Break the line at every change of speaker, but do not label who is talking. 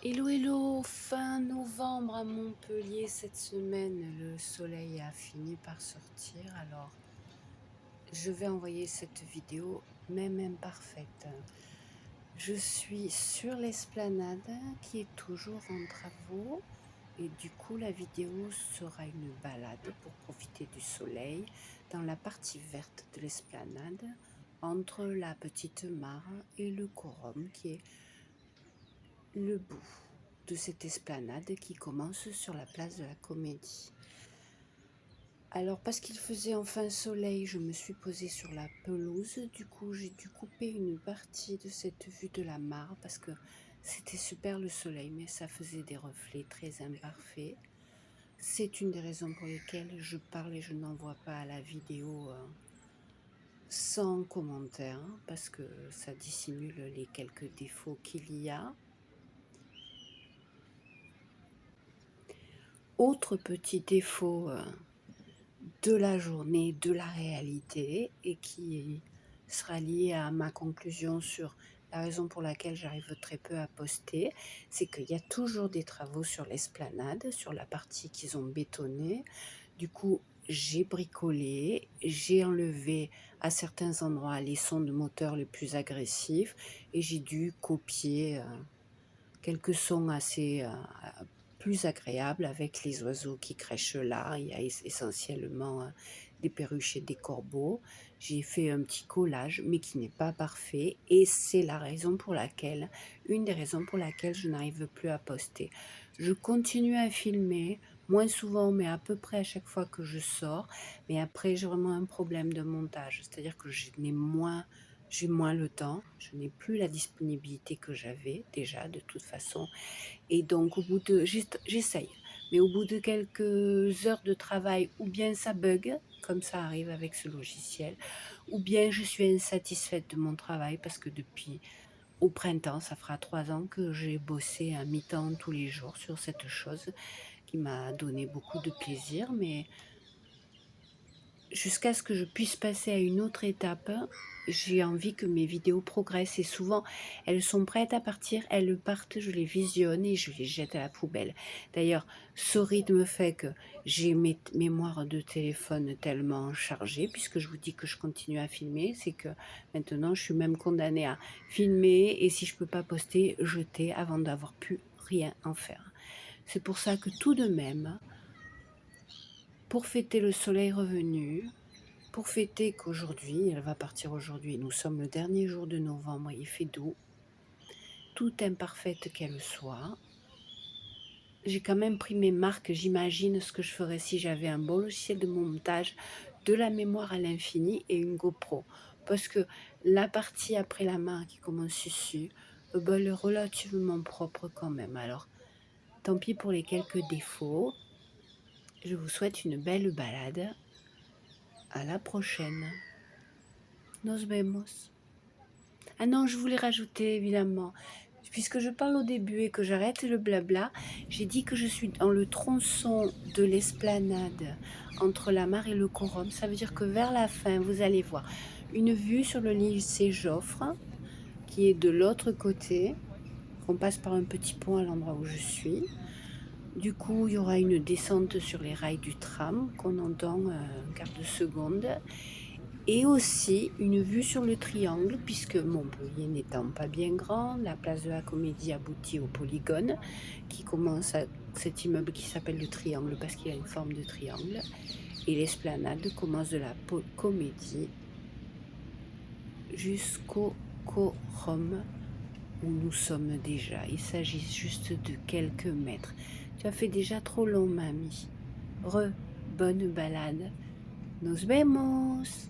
Hello, hello, fin novembre à Montpellier cette semaine, le soleil a fini par sortir, alors je vais envoyer cette vidéo même imparfaite. Je suis sur l'esplanade qui est toujours en travaux et du coup la vidéo sera une balade pour profiter du soleil dans la partie verte de l'esplanade entre la petite mare et le Corum qui est le bout de cette esplanade qui commence sur la place de la Comédie. Alors parce qu'il faisait enfin soleil, je me suis posée sur la pelouse, du coup j'ai dû couper une partie de cette vue de la mare parce que c'était super le soleil, mais ça faisait des reflets très imparfaits. C'est une des raisons pour lesquelles je parle et je n'envoie pas la vidéo sans commentaire, parce que ça dissimule les quelques défauts qu'il y a. Autre petit défaut de la journée, de la réalité, et qui sera lié à ma conclusion sur la raison pour laquelle j'arrive très peu à poster, c'est qu'il y a toujours des travaux sur l'esplanade, sur la partie qu'ils ont bétonnée. Du coup, j'ai bricolé, j'ai enlevé à certains endroits les sons de moteur les plus agressifs et j'ai dû copier quelques sons assez plus agréables avec les oiseaux qui crèchent là. Il y a essentiellement des perruches et des corbeaux. J'ai fait un petit collage, mais qui n'est pas parfait. Et c'est la raison pour laquelle, une des raisons pour laquelle je n'arrive plus à poster. Je continue à filmer, moins souvent, mais à peu près à chaque fois que je sors. Mais après, j'ai vraiment un problème de montage. C'est-à-dire que j'ai moins le temps, je n'ai plus la disponibilité que j'avais déjà de toute façon. Et donc j'essaye. Mais au bout de quelques heures de travail, ou bien ça bug, comme ça arrive avec ce logiciel, ou bien je suis insatisfaite de mon travail parce que depuis au printemps, ça fera 3 ans que j'ai bossé à mi-temps tous les jours sur cette chose qui m'a donné beaucoup de plaisir, mais jusqu'à ce que je puisse passer à une autre étape, j'ai envie que mes vidéos progressent et souvent elles sont prêtes à partir, elles partent, je les visionne et je les jette à la poubelle. D'ailleurs, ce rythme fait que j'ai mes mémoires de téléphone tellement chargées, puisque je vous dis que je continue à filmer, c'est que maintenant je suis même condamnée à filmer et si je ne peux pas poster, jeter avant d'avoir pu rien en faire. C'est pour ça que tout de même, pour fêter le soleil revenu, pour fêter qu'aujourd'hui, elle va partir aujourd'hui, nous sommes le dernier jour de novembre, il fait doux, toute imparfaite qu'elle soit, j'ai quand même pris mes marques, j'imagine ce que je ferais si j'avais un bon logiciel de montage, de la mémoire à l'infini et une GoPro. Parce que la partie après la main qui commence dessus, ben, elle est relativement propre quand même. Alors, tant pis pour les quelques défauts. Je vous souhaite une belle balade. À la prochaine. Nos vemos. Ah non, je voulais rajouter évidemment, puisque je parle au début et que j'arrête le blabla, j'ai dit que je suis dans le tronçon de l'esplanade entre la mare et le Corum. Ça veut dire que vers la fin, vous allez voir une vue sur le lycée Joffre, qui est de l'autre côté. On passe par un petit pont à l'endroit où je suis. Du coup, il y aura une descente sur les rails du tram qu'on entend un quart de seconde. Et aussi une vue sur le triangle, puisque Montpellier n'étant pas bien grand, la place de la Comédie aboutit au polygone, qui commence à cet immeuble qui s'appelle le triangle parce qu'il a une forme de triangle, et l'esplanade commence de la Comédie jusqu'au Corum où nous sommes déjà. Il s'agit juste de quelques mètres. Tu as fait déjà trop long, mamie. Bonne balade. Nos vemos.